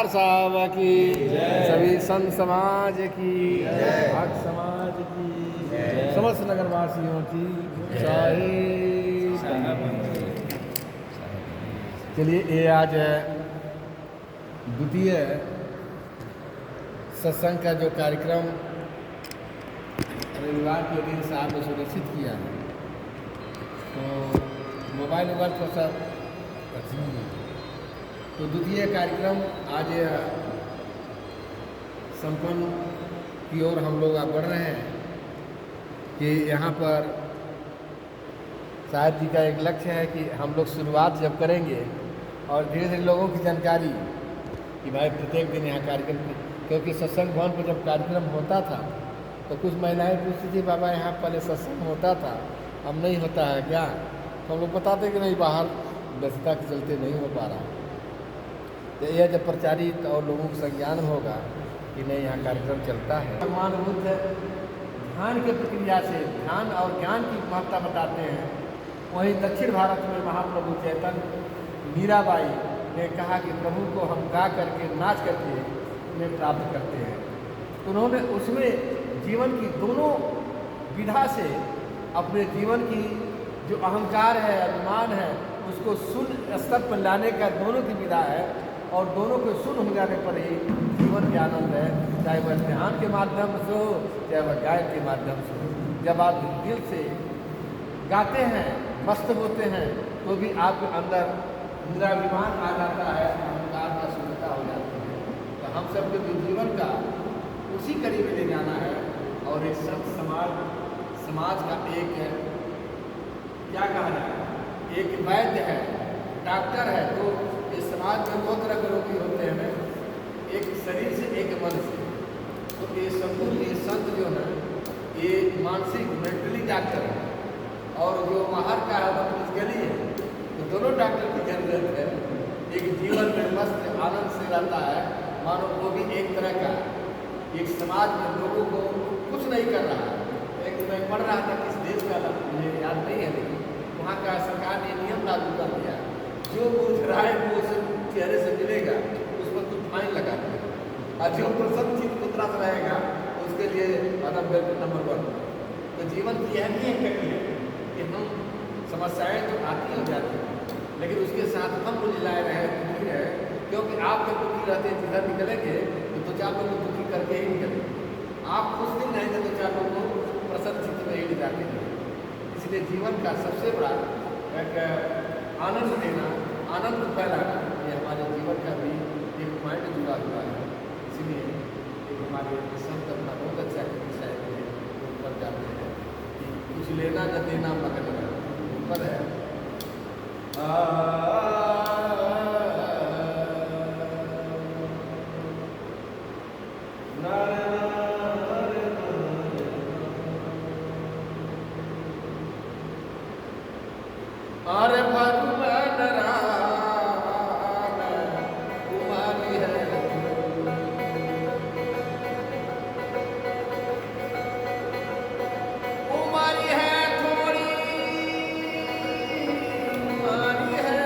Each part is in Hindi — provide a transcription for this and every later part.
साहब की, सभी संत समाज की, भक्त समाज की, समस्त नगरवासियों की जय। चलिए, ये आज द्वितीय सत्संग का जो कार्यक्रम रविवार के दिन साहब ने सुनिश्चित किया है, तो मोबाइल थोड़ा सा तो द्वितीय कार्यक्रम आज संपन्न की ओर हम लोग बढ़ रहे हैं कि यहाँ पर साहब जी का एक लक्ष्य है कि हम लोग शुरुआत जब करेंगे और धीरे धीरे लोगों की जानकारी कि भाई प्रत्येक दिन यहाँ कार्यक्रम, क्योंकि सत्संग भवन पर जब कार्यक्रम होता था तो कुछ महिलाएं पूछती थी, बाबा यहाँ पहले सत्संग होता था, अब नहीं होता है क्या? तो हम लोग बताते कि नहीं, बाहर व्यस्तता के चलते नहीं हो पा रहा। तो यह जब प्रचारित और लोगों को संज्ञान होगा कि नहीं यहाँ कार्यक्रम चलता है। भगवान बुद्ध ध्यान की प्रक्रिया से ध्यान और ज्ञान की महत्ता बताते हैं। वहीं दक्षिण भारत में महाप्रभु चैतन्य मीराबाई ने कहा कि प्रभु को हम गा करके नाच करके उन्हें प्राप्त करते हैं। तो उन्होंने उसमें जीवन की दोनों विधा से अपने जीवन की जो अहंकार है, अभिमान है, उसको शून्य स्तर पर लाने का दोनों की विधा है। और दोनों के शून्य हो जाने पर ही जीवन के आनंद है, चाहे वह ध्यान के माध्यम से हो, चाहे वह गायन के माध्यम से हो। जब आप दिल से गाते हैं, मस्त होते हैं, तो भी आपके अंदर निराभिमान आ जाता है, अहंकार का शून्यता हो जाती है। तो हम सबके भी जीवन का उसी कड़ी में ले जाना है। और एक संत समाज का एक क्या कहा जाए, एक वैद्य है, डॉक्टर है, तो इस समाज में दो तरह के रोगी होते हैं, एक शरीर से, एक मन से। तो ये संपूर्ण ये संत जो है ये मानसिक मेंटली डॉक्टर है, और जो बाहर का है वो फिजिकली है। तो दोनों डॉक्टर की जरूरत है। एक जीवन में मस्त आनंद से रहता है, मानो वो भी एक तरह का एक समाज में लोगों को कुछ नहीं कर रहा है। एक मैं पढ़ रहा था किस देश का, मुझे याद नहीं है, लेकिन वहाँ का सरकार ने नियम लागू कर दिया, जो मुस्कुरा है वो उसे चेहरे से मिलेगा, उस पर कुछ फाइन लगा देगा, और जो प्रसन्नचित मुद्रा से रहेगा उसके लिए नंबर 1। तो जीवन की यह भी एक है कि हम समस्याएं तो आती हो जाती हैं, लेकिन उसके साथ हम लाए रहे दुखी है, क्योंकि आप जब दुखी रहते हैं, जिधर निकलेंगे तो दो चार लोग दुखी करके ही निकलेंगे। आप कुछ दिन रहेंगे तो चार लोग को प्रसन्न चित्त में ही जाते हैं। इसलिए जीवन का सबसे बड़ा एक आनंद देना, आनंद फैलाना, ये हमारे जीवन का भी एक पॉइंट जुड़ा हुआ है। इसलिए एक हमारे संत अपना बहुत अच्छा विषय ऊपर जाते हैं कि कुछ लेना न देना मगन ऊपर है। अरे भगवान राम कुमारी है, कुमारी है थोड़ी, कुमारी है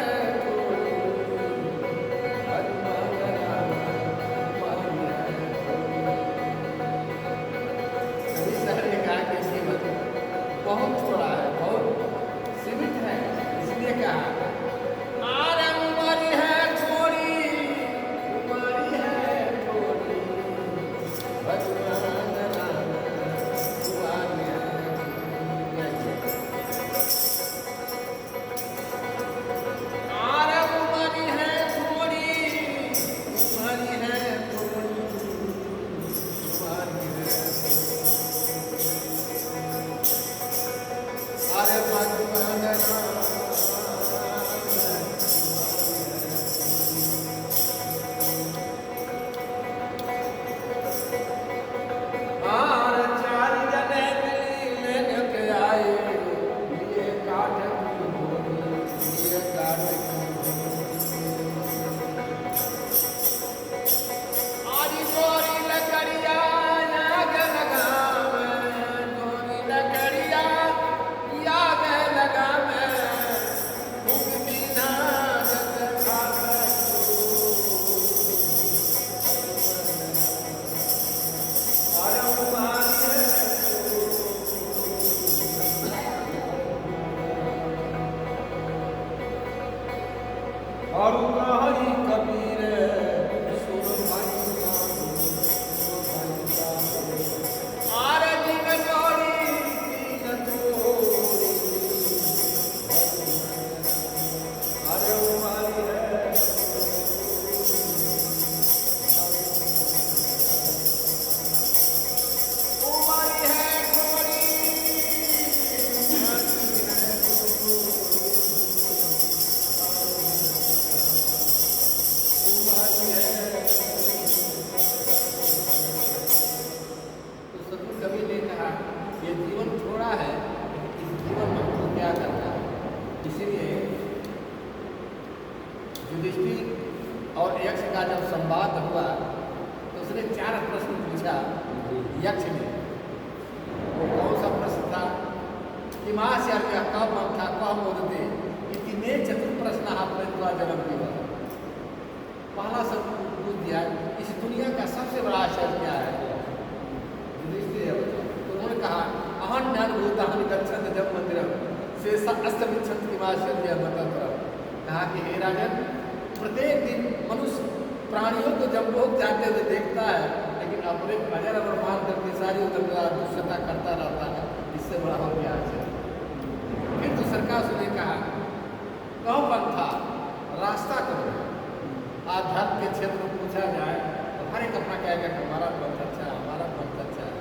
और कहीं कबीर सुन भाई आर दिन गौरी दिन तोरी अरे उमारी है उमारी है गोरी उमारी है। तो सतगुरु कवि ने कहा ये जीवन थोड़ा है, इस जीवन में हमको क्या करना है। इसीलिए युधिष्ठिर और यक्ष का जब संवाद हुआ तो उसने 4 प्रश्न पूछा यक्ष ने। वो कौन सा प्रश्न था कि माँ से कब मन था कब बोलते इतने चतुर प्रश्न आपने जन्म दिया। पहला सब पूछ दिया इस दुनिया का सबसे बड़ा आश्चर्य क्या है। तो उन्होंने कहा अहन ज्ञान भूता गच्छन्ति जब मंदिर से अस्तमिच्छन्ति किमाश्चर्य मतत्र। कहा कि हे राजन प्रत्येक दिन मनुष्य प्राणियों को जब लोग जाते हुए देखता है लेकिन अपने अजर और मान करके सारी दुष्टता करता रहता है, इससे बड़ा हो गया आश्चर्य। फिर तो सरकार ने कहा कहो पंथा रास्ता करो। आध्यात्म के क्षेत्र में पूछा जाए तो हर एक अपना कहेगा कि हमारा पंथ अच्छा है, हमारा पंथ अच्छा है,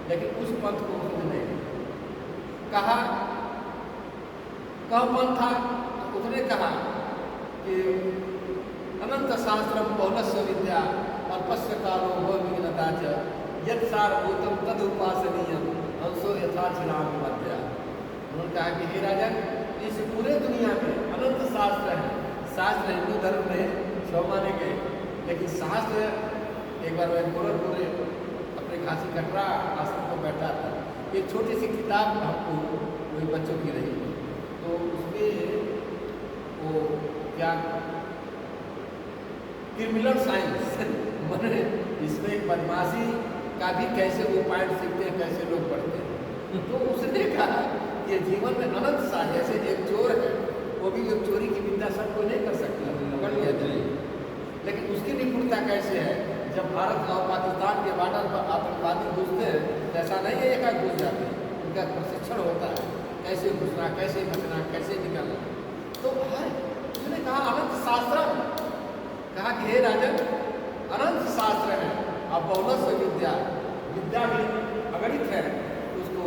लेकिन उस पंथ को उसने कहा कहो पंथा। उसने कहा कि अनंत शास्त्रम पौलस्य विद्या अल्पस्य कालो विघ्नता च यत् सारभूतम तद उपासनीयम अंशो यथा छिलाम मध्या। उन्होंने कहा कि हे राजन इस पूरे दुनिया में अनंत शास्त्र है। शास्त्र हिंदू धर्म में 6 माने गए, लेकिन शास्त्र एक बार मैं गोरखपुर अपने खांसी कटरा आश्रम को बैठा था। एक छोटी सी किताब हमको वही बच्चों की रही तो उसमें वो क्या क्रिमिनल साइंस मैंने इसमें एक बदमाशी का भी कैसे वो पॉइंट सीखते हैं, कैसे लोग पढ़ते हैं। तो उसने कहा कि जीवन में अनंत सा जैसे एक चोर है वो भी एक चोरी की विद्या सब कोई नहीं कर सकता, पकड़ लिया जाए, लेकिन उसकी निपुणता कैसे है। जब भारत और पाकिस्तान के बॉर्डर पर आतंकवादी घुसते हैं तो ऐसा नहीं है एक घुस जाते हैं, उनका प्रशिक्षण होता है कैसे घुसना, कैसे बचना, कैसे निकलना। तो है उसने कहा अनंत शास्त्र। कहा कि हे राजन अनंत शास्त्र है अब बहुलत से विद्या विद्या भी अगणित है, उसको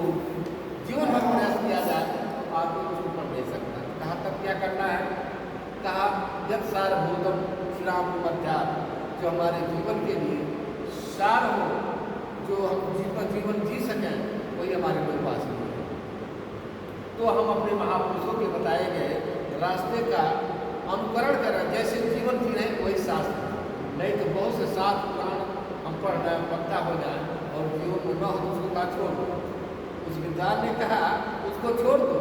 जीवन भर प्रयास किया जाए आदमी उसको पढ़ नहीं सकता। कहा तब क्या करना है। कहा यद सारभूतम श्रीराम मध्या जो हमारे जीवन के लिए सार हो, जो हम जीवन जी सकें वही हमारे कोई पास नहीं है। तो हम अपने महापुरुषों के बताए गए रास्ते का अनुकरण करें, जैसे जीवन जी रहे वही शास्त्र। नहीं तो बहुत से शास्त्र पुराण हम पढ़ रहे हैं पक्का हो जाए और जीवन में न हो तो उसको का छोड़ दो। उस विद्वान ने कहा उसको छोड़ दो।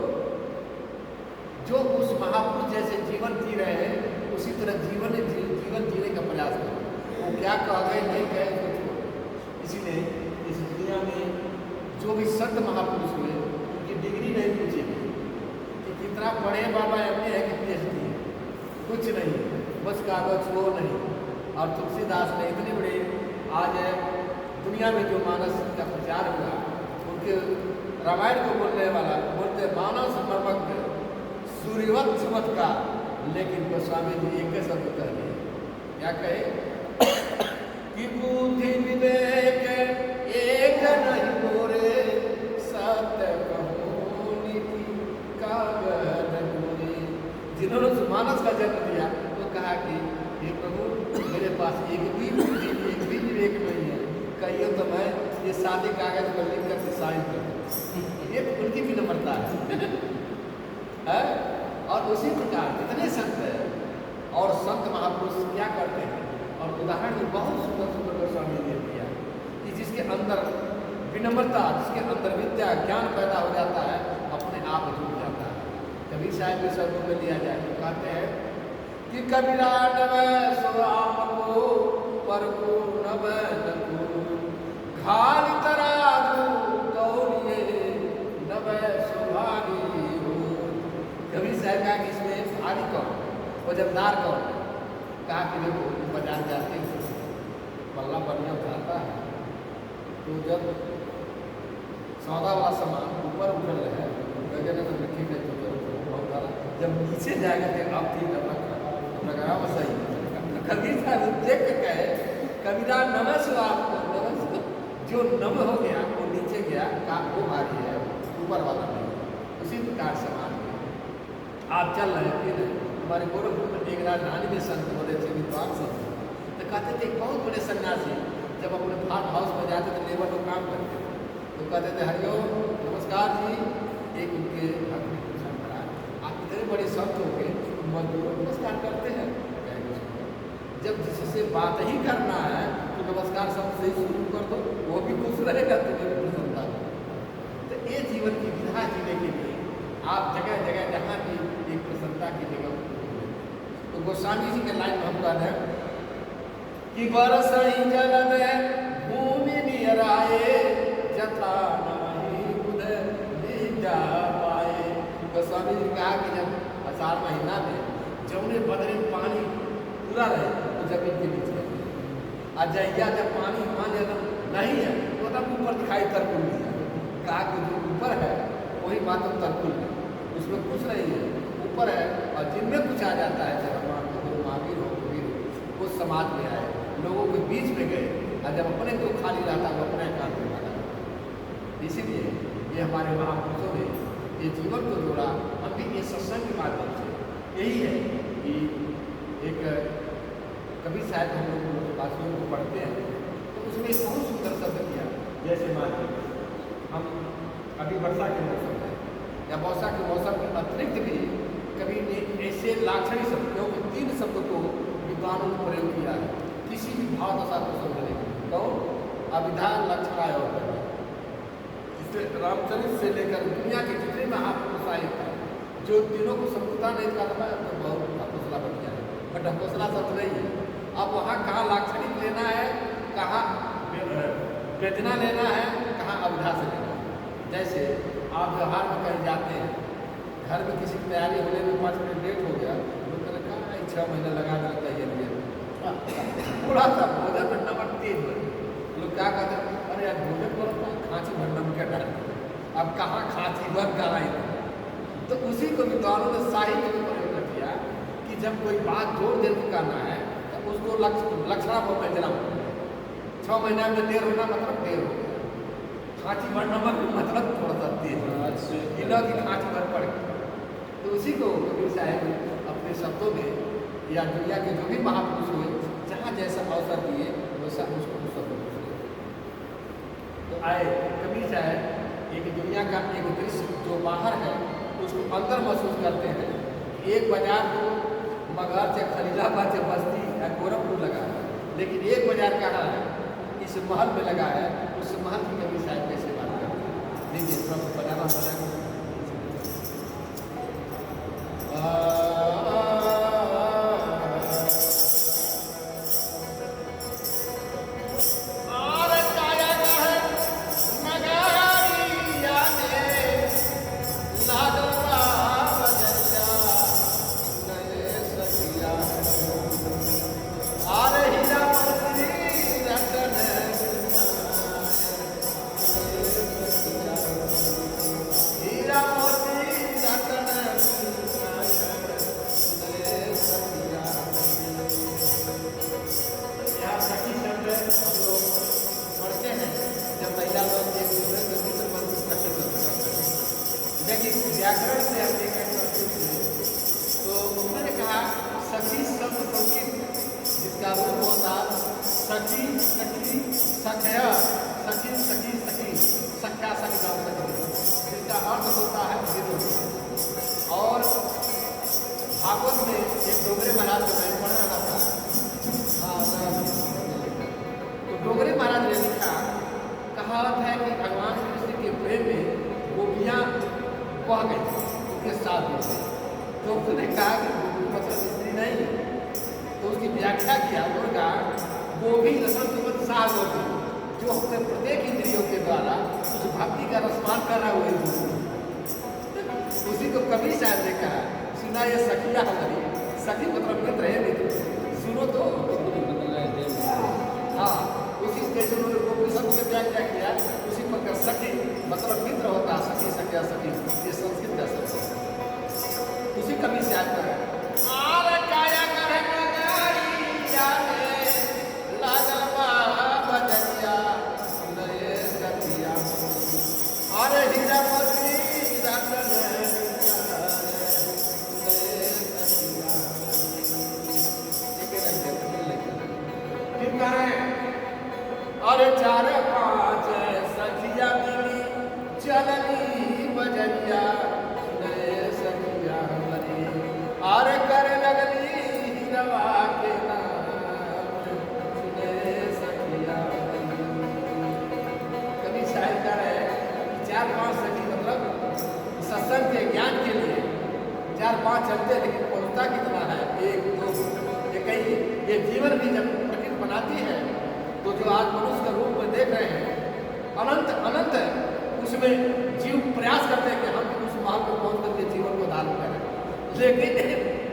जो उस महापुरुष जैसे जीवन जी रहे हैं उसी तरह जीवन जीने का प्रयास करो। वो क्या कह गए नहीं कहे उसको छोड़ो। इसीलिए इस दुनिया में जो भी संत महापुरुष हुए उनकी डिग्री नहीं पूछेगी कि कितना पढ़े बाबा एमए है कि पीएचडी, कुछ नहीं, बस कागज वो नहीं। और तुलसीदास ने इतने बड़े आज दुनिया में जो मानस का प्रचार हुआ उनके रामायण को बोलने वाला बोलते मानस मर्मज्ञ सूर्यवत चमत्कार, लेकिन गोस्वामी जी एक शब्द कह दिए क्या कहे कि बुद्धि विवेक एक नहीं मोरे सत्य कहूँ नीति कागज मोरे। जिन्होंने मानस का जन्म दिया तो कहा कि हे प्रभु मेरे पास एक भी बुद्धि एक भी विवेक नहीं है, कहिए तो मैं ये सादे कागज पर लिख कर साइन कर दूँ। ये उनकी भी नम्रता है। और उसी प्रकार कितने संत हैं और संत महापुरुष क्या करते हैं। और उदाहरण भी बहुत सुंदर सुंदर गोस्वामी ने दिया कि जिसके अंदर विनम्रता, जिसके अंदर विद्या ज्ञान पैदा हो जाता है अपने आप जुड़ जाता है। कभी शायद भी शब्दों में लिया जाए तो कहते हैं कि कबीरा नव स्वाम को पर को नव घाल तराजू दौड़िए नव सौभागी हो। कभी साहब का इसमें भारी कौन वजनदार कौन है? कहा कि देखो बाजार जाते हैं पल्ला बढ़िया उठाता है, तो जब सौदा वाला सामान ऊपर उठल है तो ठीक है, तो बहुत सारा जब नीचे जाएगा तो आप ठीक लगाओ सही कभी देख के कहे कबीरा नमस्कार, जो नम हो गया वो नीचे गया का वो भारी है, ऊपर वाला नहीं। उसी प्रकार समान आप चल रहे फिर हमारे गोरखपुर में एक राजधानी में संत बोले थे विद्वान संत, तो कहते थे बहुत बड़े सन्यासी जब अपने फार्म हाउस में जाते थे लेबर लोग काम करते तो कहते थे हरिओम नमस्कार जी, एक उनके आप इतने बड़े संत हो गए मजदूरों नमस्कार करते हैं, जब जिससे बात ही करना है तो नमस्कार शब्द से ही शुरू कर दो, वो भी खुश रहेगा तुम्हें भी प्रसन्नता। तो ये जीवन की विधा जीने के लिए आप जगह जगह जहाँ भी एक प्रसन्नता की जगह, तो गोस्वामी जी के लाइन हम कह रहे हैं कि बरस ही जलन भूमि नियराए जथा नहीं बुध जा पाए। गोस्वामी जी कहा कि जब आषाढ़ महीना में जमुने बदरे पानी पूरा रहे तो जमीन के नीचे और जैया जब पानी मान एकदम नहीं है तो तब ऊपर दिखाई तरकुल दिया, कहा कि जो ऊपर है वही मातम तरकुल है, उसमें कुछ नहीं है, ऊपर है। और जिनमें कुछ आ जाता है जब भगवान को महावीर हो कबीर हो वो समाज में आए, लोगों के बीच में गए, और जब अपने को खाली रहता वो अपने काम में लगा। इसीलिए ये हमारे महापुरुषों ने ये जीवन को जोड़ा, हम भी ये सत्संग के माध्यम से यही है कि एक कभी शायद हम लोग वासियों को पढ़ते हैं तो उसमें बहुत सुंदर शब्द किया, जैसे मान हम अभी वर्षा के मौसम में या वर्षा के मौसम के अतिरिक्त भी कभी ऐसे लाक्षणिक शब्द, क्योंकि 3 शब्द को विद्वानों ने प्रयोग किया है किसी भी भाव दशा को समझने के लिए। तो अभिधान लक्षण और इससे रामचरित से लेकर दुनिया के जितने महापुरुष आए थे जो तीनों को समझता नहीं करता तो बहुत हौसला बन गया, बट हौसला शब्द नहीं है। अब वहाँ कहाँ लाक्षणिक लेना है, कहाँ वेदना लेना है, कहाँ अवधा से लेना है। जैसे आप व्यवहार में कहीं जाते हैं, घर में किसी की तैयारी होने में 5 मिनट लेट हो गया, लोग कहते कहाँ 6 महीने लगा देता है ये थोड़ा सा भोजन में नमक तेज हो, लोग क्या कहते हैं अरे यार भोजन करो खांसी भर नमक डाल, अब कहाँ खांसी भर कराई। तो उसी को विद्वानों ने साहित्य में प्रयोग कर दिया कि जब कोई बात जोर देर में करना है तो उसको लक्षणा पर व्यंजना 6 महीना में देर होना मतलब देर हो गया, खांसी भर नमक मतलब थोड़ा सा तेज किलो की खांसी भर पड़ गई। तो उसी को कबीर साहब अपने शब्दों में या दुनिया के जो भी महापुरुष हुए जहाँ जैसा अवसर दिए वैसा उसको शब्द तो आए। कबीर साहब एक दुनिया का एक दृश्य जो बाहर है उसको अंदर महसूस करते हैं। एक बाजार तो मगहर से खलीलाबाद से बस्ती या गोरखपुर लगा है, लेकिन एक बाजार कहाँ है, इस महल में लगा है। उस महल की कबीर साहब कैसे बात करते हैं, लीजिए सब बनाना पड़ेगा। व्याकरण से हम देखें तो उन्होंने कहा सखी शब्द संस्कृत जिसका रूप होता सखी सखी सख्या सखी सखी सखी सख्या सखी जिसका अर्थ होता है विरोध। और भागवत में एक डोगरे महाराज को मैं पढ़ रहा था, तो डोगरे महाराज ने लिखा, कहावत है कि भगवान कृष्ण के प्रेम में गोपियाँ बह गई उसके साथ में, तो उसने कहा कि मतलब स्त्री नहीं, तो उसकी व्याख्या किया। उन्होंने कहा वो भी रसम साग होती जो अपने प्रत्येक इंद्रियों के द्वारा उस भक्ति का रसमान कर रहा है वही उसी को कबीर साहब ने कहा, सुना ये सखिया हमारी सखी मतलब मित्र है नहीं, सुनो तो। हाँ, उसी जैसे उन्होंने गोपी शब्द से व्याख्या किया, उसी प्रकार सखी मतलब मित्र होता है, सखी सखिया सखी, ये संस्कृत का शब्द है। उसी कवि से आता है अरे चार पांच सखिया मिली चलनी बजरिया सखिया मरी अरे कर लगली रवा के नाम सखिया। कभी शायद कर है चार पांच सखी मतलब सत्संग के ज्ञान के लिए चार पांच चलते, लेकिन पहुंचता कितना है, एक दो, ये कई, ये जीवन भी जब प्रकृति बनाती है तो जो आज मनुष्य का रूप में देख रहे हैं अनंत अनंत है, उसमें जीव प्रयास करते हैं कि हम उस मार्ग को पहुंच करके जीवन को धारण करें, लेकिन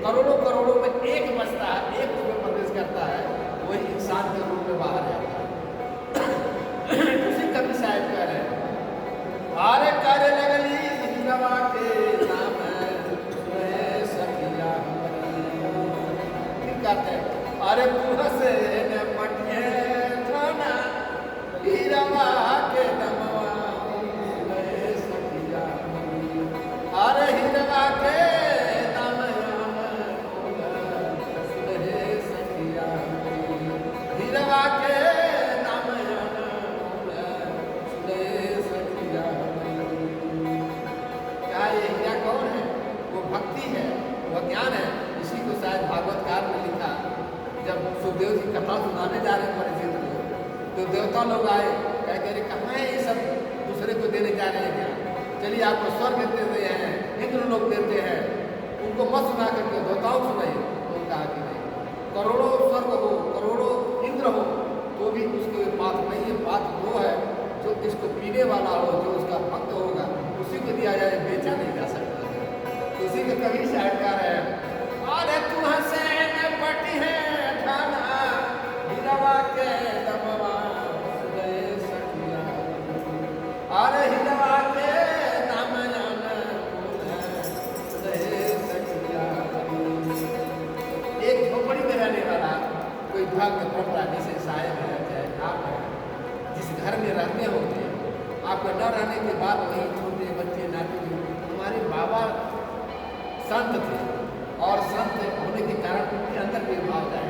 करोड़ों करोड़ों में एक बचता है, एक उसमें प्रवेश करता है, वही इंसान के रूप में बाहर आता है। उसी कवि साहब कह रहे हैं अरे कार्य लगली रवा के नाम सखिया कहते हैं अरे से पटिए रवा के दमवा सखिया अरे हिरवा के दम सखिया हिरवा के दम सखिया। क्या ये हीरा कौन है? वो भक्ति है, वो ज्ञान है। इसी को शायद भागवतकार ने लिखा, जब सुखदेव जी कथा सुनाने जा रहे हैं परिचित को, तो देवता लोग आए, कह रहे कहाँ है ये सब, दूसरे को देने जा रहे हैं क्या? चलिए आपको स्वर्ग देते हैं, इंद्र लोग देते हैं, उनको मत सुना करके देवताओं सुनाइए। तो कहा कि नहीं, करोड़ों स्वर्ग हो, करोड़ों इंद्र हो, तो भी उसके पात्र नहीं है। पात्र वो है जो इसको पीने वाला हो, जो उसका भक्त होगा, उसी को दिया जाए, बेचा नहीं जा सकता। उसी के कवि साहित्यकार है अरे तू हंसे पटी है ठाना हिरवा के दमवा सखिया अरे हिरवा के दम सखिया। एक झोपड़ी में रहने वाला कोई भक्त परंपरा जैसे साहेब है, चाहे आप है, जिस घर में रहते होंगे, आपका न रहने के बाद वही छोटे बच्चे नाती, हमारे बाबा संत थे और संत होने के कारण उनके अंदर भी भाव जाए,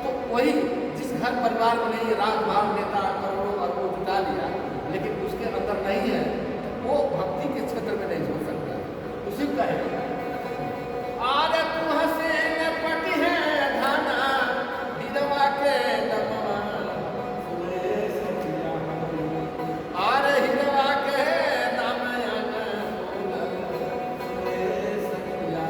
तो वही जिस घर परिवार में नहीं राजभाव नेता करोड़ों अरबों जुटा लिया, लेकिन उसके अंदर नहीं है, तो वो भक्ति के क्षेत्र में नहीं हो सकता। उसी का है आरे तू हंसे पटी है धाना हिरवा के दमवा सखिया आरे हिरवा के दम सखिया।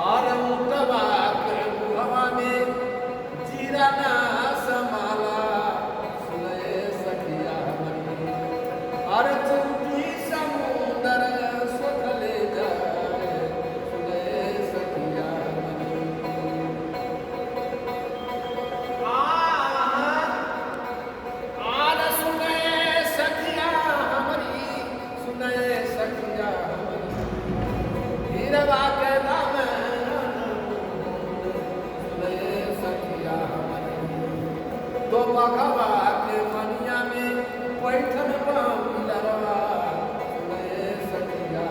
और मुतबा के मुहवा में जीरा ना समाला सुने सखिया और चुटी समुंदर सुखले जाए सुने सखिया। आर सुने सखिया हमारी सुने सखिया हिरवा के दाम सुने सखिया तो मघवा के मनिया में पैठन लरवा सुने सखिया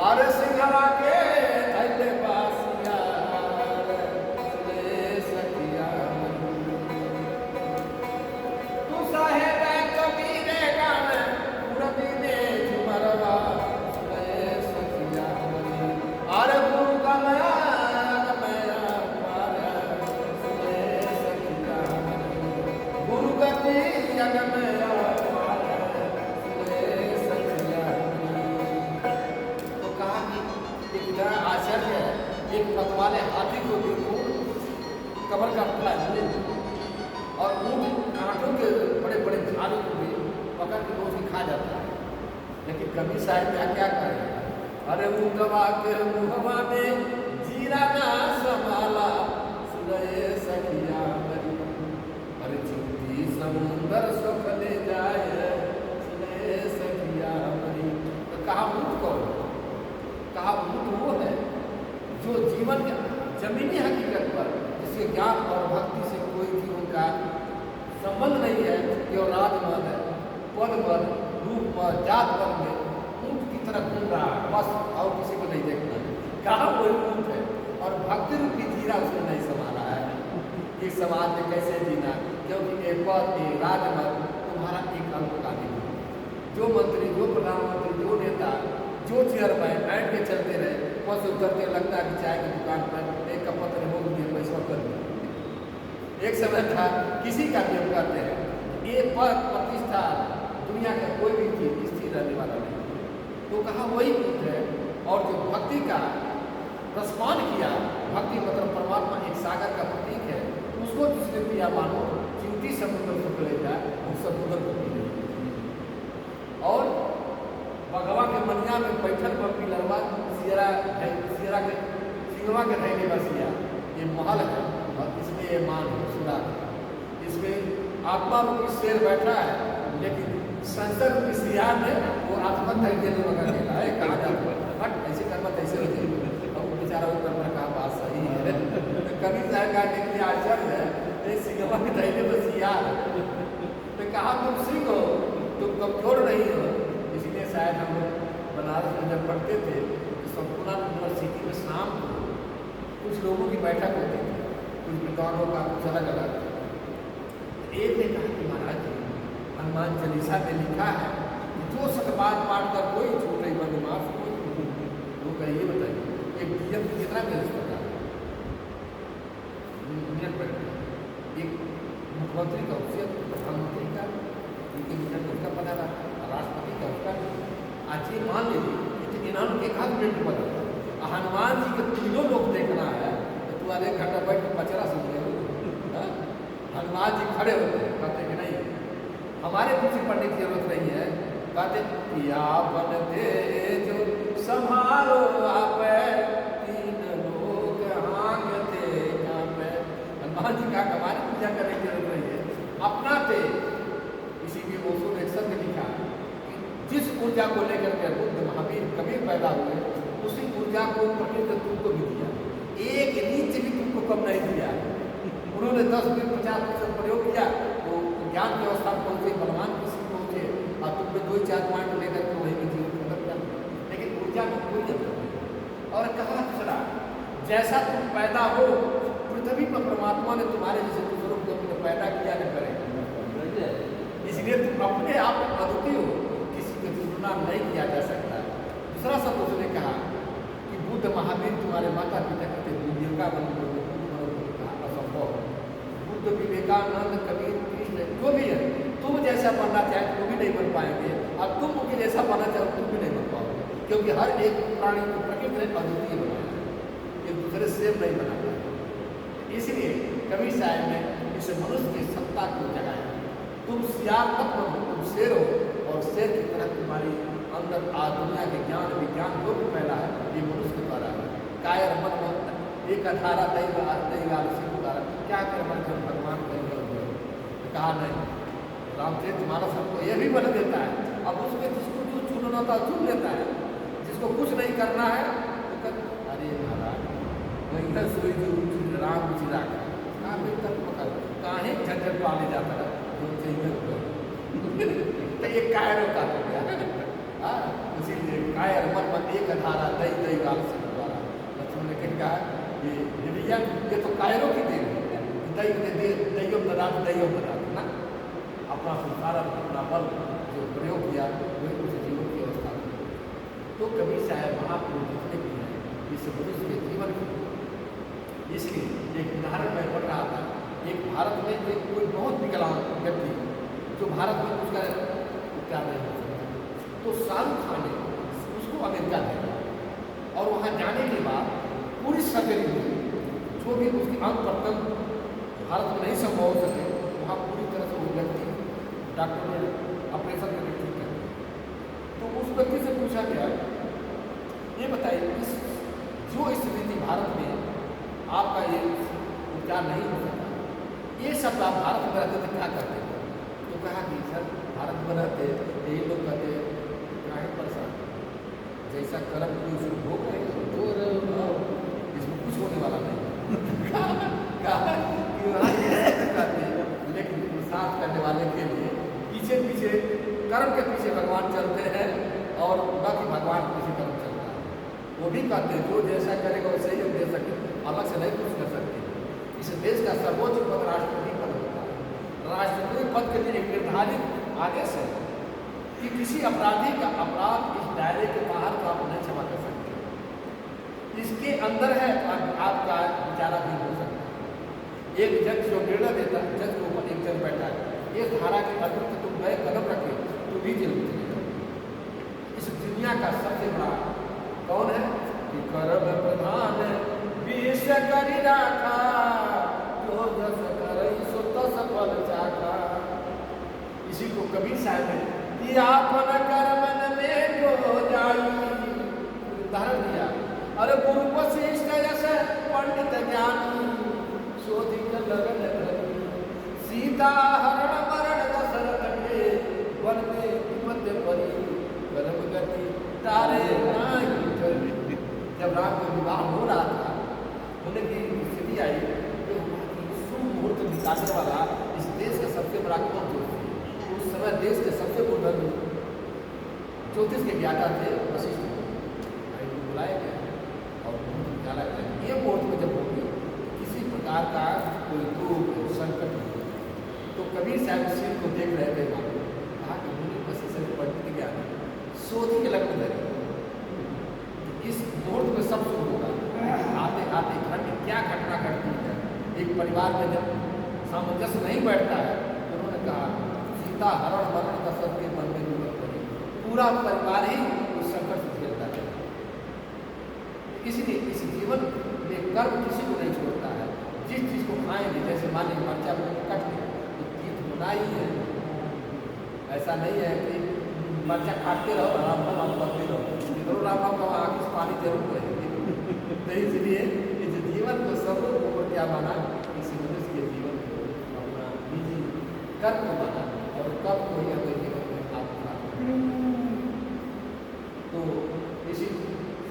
और सिंहवा के धैले बासिया सुने सखिया। तू साहेब कबीरे गान पूरबी में झुमरवा सुने सखिया और गुरु का माया पार सुने सखिया गुरु गति जग में पार सुने सखिया। तो कहा कि एक इतना आश्चर्य है, एक पतवाले हाथी को भी कमर का टुकड़ा झूले और ऊँट कांटों के बड़े बड़े झाड़ू को भी पकड़ के रोज खा जाता है। लेकिन कभी साहिब क्या क्या करें, अरे ऊँटवा के मुहवा में जीरा ना संभाला, सुनए सखिया मरी। अरे चिंती समुंदर सुख ले जाए, सुनए सखिया मरी। तो कहा ऊँट कौन? कहा ऊँट वो है जो जीवन के जमीनी हकीकत पर, जिसके ज्ञान और भक्ति से कोई भी उनका संबंध नहीं है, केवल राजमद है, पद मद, रूप मद, जात मद में ऊँट की तरह घूम रहा है, बस और किसी को नहीं देखना। कहा कोई ऊँट है और भक्ति रूपी जीरा उसने नहीं संभाला है। इस समाज में कैसे जीना, क्योंकि एक पद, एक राजमद तुम्हारा एक अल्पकालिक है। जो मंत्री, जो प्रधानमंत्री, जो नेता, जो चेयरमैन बैठ के चलते रहे, बस उतर के लगता है कि चाय की दुकान पर एक कप पत्र हो गया, पैसा कर दिया। एक समय था किसी का भी हम करते हैं, ये पद प्रतिष्ठा दुनिया का कोई भी चीज स्थिर रहने वाला नहीं। तो कहा वही ऊँट है, और जो भक्ति का रसपान किया, भक्ति मतलब परमात्मा एक सागर का प्रतीक है, उसको जिसने पिया मानो चिंती समुद्र सुख ले जाए, उस समुद्र को पी ले। और बगवा के मनिया में बैठल पर पिलरवा सियरा के सिंगवा के रहने बसिया, ये महल है और इसमें ये मान सुरा, इसमें आत्मा रूपी शेर बैठा है, लेकिन संसद रूपी सियार ने वो आत्महत्या देने लगा के है। कहा जाता है हट ऐसे कर्म ऐसे हो जाएगी। अब बेचारा ऊपर पर कहा बात सही है। कभी का देखिए आश्चर्य है, ये सिंगवा के रहने बसियार। तो कहा तुम सिंह हो, तुम कमजोर नहीं हो। इसलिए शायद हम लोग बनारस में जब पढ़ते थे तो संपूर्ण यूनिवर्सिटी में शाम को कुछ लोगों की बैठक होती थी, कुछ विद्वानों का, कुछ अलग अलग। एक ने कहा कि महाराज जी हनुमान चालीसा में लिखा है कि जो सतबाद पाठ कर कोई छूटे बदमाश कोई वो कहिए बताइए एक डीएम कितना मेहनत करता है, एक मुख्यमंत्री का उससे प्रधानमंत्री का उनके मिनट उसका पता रहा, राष्ट्रपति का उसका। आज ये मान लीजिए कि इन्होंने एक आध मिनट बदला, हनुमान जी के तीनों लोग देखना है तो तू आधे घंटा बैठ के पचरा सुन रहे। हनुमान जी खड़े होते हैं, कहते कि नहीं हमारे किसी पढ़ने की जरूरत नहीं है, कहते पिया बनते जो संभालो आप तीन लोग हांगते कांपे। हनुमान जी का हमारी पूजा करने की जरूरत नहीं है, अपना थे। इसीलिए ओशो ने एक शब्द लिखा कि जिस ऊर्जा को लेकर के बुद्ध महावीर कबीर पैदा हुए, उसी ऊर्जा को प्रकृति ने तुमको भी दिया, एक इंच भी तुमको कम नहीं दिया। उन्होंने 10-50% प्रयोग किया तो ज्ञान की अवस्था में पहुंचे, बलवान किसी पहुंचे, और तुमने 2-4 पॉइंट लेकर के वही भी जीवन खत्म कर, लेकिन ऊर्जा में कोई अंतर नहीं। और कहा दूसरा, जैसा तुम पैदा हो पृथ्वी पर परमात्मा ने तुम्हारे जैसे दूसरों को तुमने पैदा किया न करे, इसलिए तुम अपने आप में अद्वितीय हो, किसी की तुलना नहीं किया जा सकता। दूसरा शब्द उसने कहा कि बुद्ध महावीर तुम्हारे माता पिता कहते असंभव। बुद्ध विवेकानंद कबीर कृष्ण जो भी है, तुम जैसा बनना चाहे तो भी नहीं बन पाएंगे, और तुम उनके जैसा बनना चाहे तुम भी नहीं बन पाओगे, क्योंकि हर एक प्राणी को प्रकृति ने अद्वितीय बनाया, एक दूसरे सेम नहीं बनाता। इसलिए कबीर साहब ने इस मनुष्य की सत्ता को जगाया, तुम सियार मत बनो, तुम शेर हो, और शेर की तरह तुम्हारी अंदर दुनिया के ज्ञान विज्ञान जो भी फैला है ये मनुष्य के द्वारा है। कायर मत मत एक 18 दही द्वारा क्या कर मन जब भगवान करेंगे। कहा नहीं, रामचरित मानस हमको ये भी बन देता है, अब उसमें जिसको जो चुनना था चुन लेता है, जिसको कुछ नहीं करना है तो कर, अरे महाराज वही सुई जो राम चिरा कहाँ फिर तक पकड़ कहाँ झंझट पाले जाता है जो चाहिए तो ये कायरों का हो गया। इसीलिए कायर मत मत एक 18 दही वाल से द्वारा लक्ष्मण ने कहा ये तो कायरों की देन है, दही बना ना अपना संसार अपना बल जो प्रयोग किया वही कुछ जीवन की अवस्था में। तो कबीर साहब महापुरुष जितने भी हैं इस मनुष्य के जीवन की, इसलिए एक उदाहरण मैं पढ़ रहा था, एक भारत में एक कोई बहुत विकलांग व्यक्ति जो भारत में उसका उपचार नहीं हो सकता, तो शाहरुख खान ने उसको अमेरिका भेजा, और वहाँ जाने के बाद पूरी सर्जरी हुई, जो भी उसकी अंग प्रत्यंग भारत में नहीं संभव हो सके, वहाँ पूरी तरह से वो व्यक्ति डॉक्टर ने ऑपरेशन करके ठीक कर। तो उस व्यक्ति से पूछा गया ये बताइए इस जो स्थिति भारत में आपका ये उपचार नहीं हो सका, ये सब आप भारत में रहते थे क्या करते थे? तो कहा कि सर भारत में रहते यही लोग कहते काहे परेशान, जैसा कर्म कोई उसको भोग है तो इसमें कुछ होने वाला नहीं। कहा कि वहाँ ये कहते हैं, लेकिन पुरुषार्थ करने वाले के लिए पीछे पीछे कर्म के पीछे भगवान चलते हैं और बाकी भगवान के पीछे कर्म चलता है। वो भी कहते हैं जो जैसा करेगा वैसे ही हम दे सके, अलग से नहीं कुछ कर सकते। इस देश का सर्वोच्च पद राष्ट्रपति पद होता है। राष्ट्रपति पद के लिए एक निर्धारित आदेश है कि किसी अपराधी का अपराध इस दायरे के बाहर तो आप नहीं क्षमा कर सकते, इसके अंदर है आपका विचारा भी हो सकता है। एक जज जो निर्णय देता है, जज के ऊपर एक जज बैठा है, इस धारा के अतिरिक्त तुम गए कदम रखे तो भी जेल में चले जाओ। इस दुनिया का सबसे बड़ा कौन है कि कर्म प्रधान विष करि राखा, जो जस करई सो तस फल चाखा। इसी को कबीर साहब ने कि आपन कर्मन में हो जाई उदाहरण दिया। अरे गुरु वशिष्ठ जैसे पंडित ज्ञानी शोधिक लगन धरी, सीता हरण मरण दशरथ के वन में विपद परी, कर्म गति तारे नाई चली। जब राम का विवाह हो रहा था, होने की स्थिति आई तो शुभ मुहूर्त निकालने वाला इस देश का सबसे बड़ा कौन ज्योतिष? उस समय देश के सबसे बुजुर्ग ज्योतिष के ज्ञाता थे वशिष्ठ को बुलाया गया और मुहूर्त निकाला गया। ये मुहूर्त में जब होगी किसी प्रकार का कोई दुख संकट हो तो कबीर साहब सिर को देख रहे थे, कहा कि मुनि वशिष्ठ पंडित ज्ञान शोधी के लग्न धरे, इस मुहूर्त में सब शुरू होगा। आते आते घर में क्या घटना घटती है, एक परिवार में जब सामंजस्य नहीं बैठता है तो उन्होंने कहा सीता हरण मरण दशरथ के मन में जरूरत पड़ी, पूरा परिवार ही उस संकट से झेलता है। इसलिए इस जीवन में कर्म किसी को नहीं छोड़ता है। जिस चीज़ को खाएंगे, जैसे मान लीजिए मर्चा कट गया तो तीत होना ही है, ऐसा नहीं है कि मर्चा काटते रहो राम राम करते रहो, जरूर राम राम का आँख से पानी जरूर बहेगी। तो इसलिए इस जीवन को सब को क्या माना, इस मनुष्य के जीवन को अपना निजी कर्म को माना और कर्म को ही अपने जीवन में आत्मा। तो इसी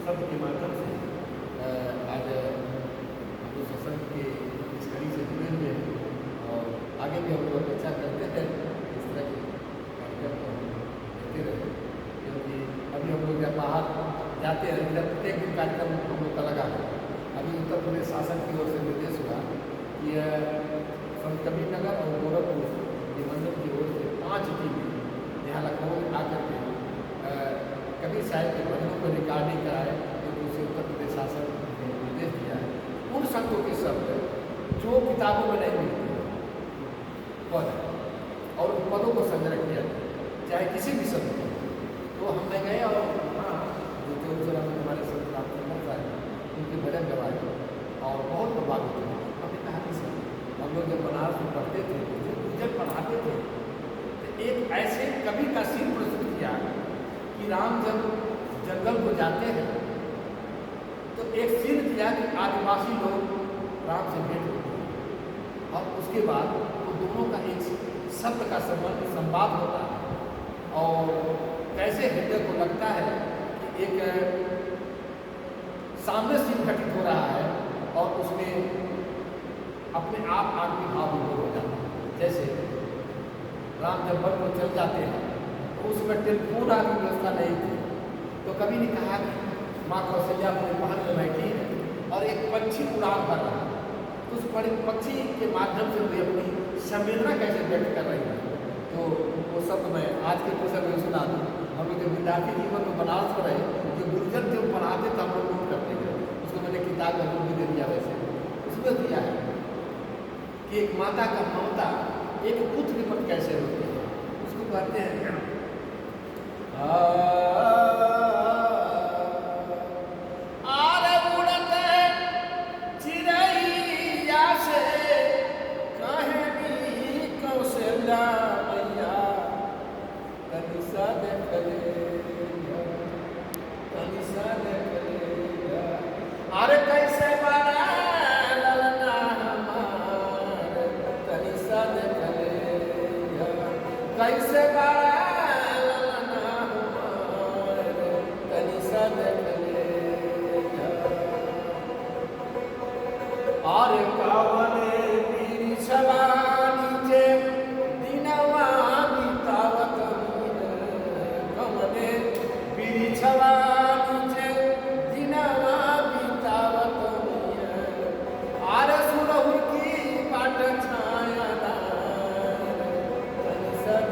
शब्द के माध्यम से आज हम सत्संग के इस कड़ी से जुड़े हुए हैं और आगे भी हम लोग अपेक्षा करते हैं इस तरह के कार्यक्रम को देते रहे, क्योंकि अभी हम लोग जब बाहर जाते हैं जब प्रत्येक दिन कार्यक्रम हम लोग का लगा है। अभी उत्तर प्रदेश शासन की ओर से निर्देश हुआ कि संत कबीर नगर और गोरखपुर के मंदिर की ओर से 5 टीम यहाँ लखनऊ में आकर के कबीर साहिब के भजनों को रिकॉर्डिंग कराए, क्योंकि उसे उत्तर प्रदेश शासन ने निर्देश दिया है। उन संतों के शब्द जो किताबों में नहीं मिलते पद और उन पदों को संग्रह किया चाहे किसी भी शब्द को। तो हमने गए और हाँ जो चौरा में हमारे संत रामचंद्र साहब उनके भजन गवाए और बहुत प्रभावित हुए। हमने कहा कि सर हम लोग जब बनारस में पढ़ते थे जब पढ़ाते थे तो एक ऐसे कवि का सीन प्रस्तुत किया कि राम जब जंगल को जाते हैं तो एक सीन किया कि आदिवासी लोग राम से भेंट होते हैं और उसके बाद वो दोनों का एक शब्द का संबंध संवाद होता है और कैसे हृदय को लगता है कि एक सामने सीन घटित हो रहा है और उसमें अपने आप आदमी भाव विभोर हो जाता है। जैसे राम जब वन को चल जाते हैं तो उसमें टेलीफोन आदि व्यवस्था नहीं थी, तो कभी ने कहा कि माँ कौशल्या अपने पहन में बैठी है और एक पक्षी उड़ान भर रहा है, तो उस बड़े पक्षी के माध्यम से वे अपनी संवेदना कैसे व्यक्त कर रही है। तो वो सब मैं आज के प्रसंग में सुना दूँ। हम लोग जब विद्यार्थी जीवन में बनारस में रहे जो गुरुजन जब पढ़ाते थे हम लोग नोट करते थे, उसको मैंने किताब में भी दे दिया। वैसे उसमें दिया है कि एक माता का ममता एक पुत्र के प्रति कैसे होती है, उसको कहते हैं आरे उड़ते चिड़ैया से कहे कौशल्या मैया कनिसा देख ले और कावने पीरी छवा नीचे दिनवा बितावत कवने पीरी छवा नीचे दिनवा बितावत आर सुरहु की बाट छाया तनि सद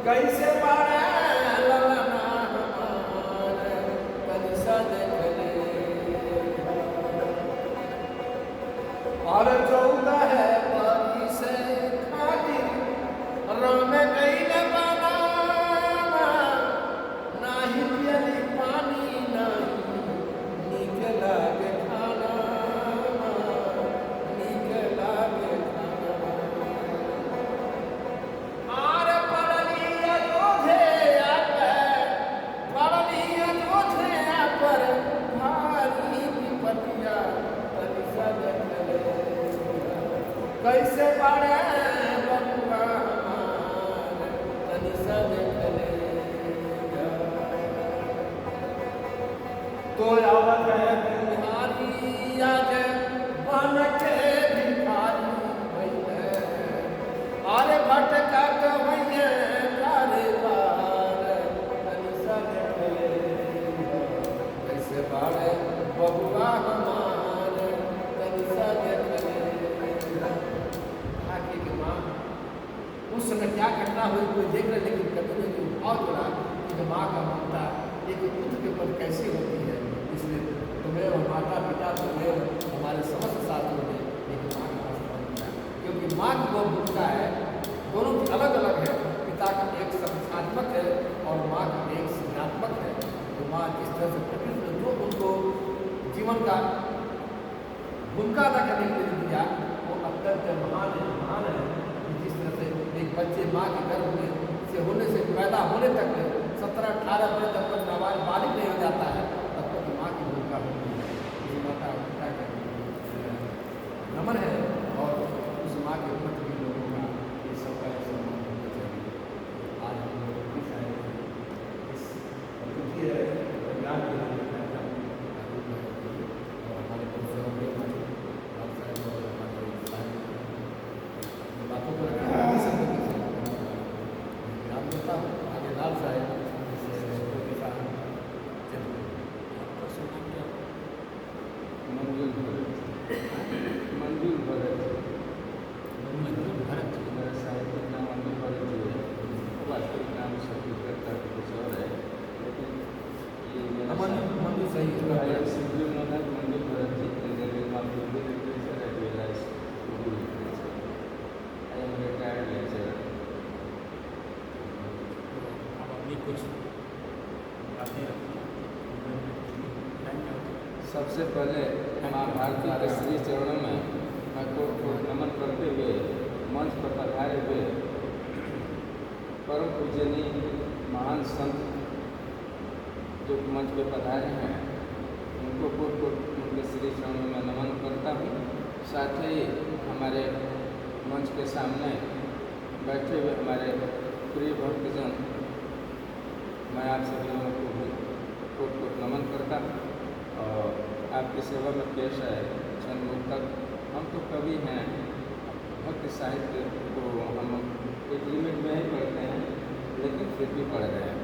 कैसे बाड़ा ललना हमार तनि सद और 14 परी से खातिर राम गईल बनावा नाही पियली पानी नाही नीक लागे खाना नीक लागे खाना आर पड़ली अयोध्या पर भारी विपतिया तनि सद कैसे बाड़े बबुआ हमार तनि सद तो आवत है बिहारी आज बन के भिखारी भइले अरे भटका कवैया कारबार तनि सद कैसे बाड़े बबुआ हमार तनि सद उस समय क्या घटना हुई कोई देख रहे लेकिन कभी नहीं बहुत बड़ा कि माँ का ममता एक पुत्र के ऊपर कैसी होती है। इसलिए तुम्हें और माता पिता तुम्हें हमारे समस्त साथियों ने एक माँ का आशीर्वाद दिया क्योंकि माँ की वो भूमिका है दोनों की अलग अलग है। पिता का एक संस्थात्मक है और माँ का एक सृजनात्मक है। तो माँ जिस तरह से प्रकृति जो उनको जीवन का भूमिका अदा करने के लिए दिया वो अत्यंत महान है। जिस तरह से एक बच्चे माँ के गर्भ में से होने से पैदा होने तक 17-18 वर्ष तक नाबालिग बालिग नहीं हो जाता है तब तक माँ की भूमिका होती है। ये माता पिता का नमन है और उस माँ के प्रति भी लोगों का ये सबका सम्मान होना चाहिए। आज हम लोग इस प्रकृति है ज्ञान के लिए और हमारे बातों को नाम देता हूँ आगे लाल साहेब मंजूर भरत मेरा साहित्यिक नाम मंजूर भरत जी है। वास्तविक नाम छत्तीसगढ़ का कुछ और है लेकिन ये मेरा मंदिर सही मंजूर भरत जी कुछ सबसे पहले माँ भारती के श्री चरणों में मैं कोट नमन करते हुए मंच पर पधारे हुए परम पूजनीय महान संत जो मंच पर पधारे हैं उनको कोट उनके श्री चरणों में नमन करता हूँ। साथ ही हमारे मंच के सामने बैठे हुए हमारे प्रिय भक्तजन मैं आप सभी लोगों को भी कोट नमन करता हूँ और आपकी सेवा में पेश है चंद मुक्तक। हम तो कवि हैं भक्ति साहित्य को हम एक लिमिट में ही पढ़ते हैं लेकिन फिर भी पढ़ रहे हैं।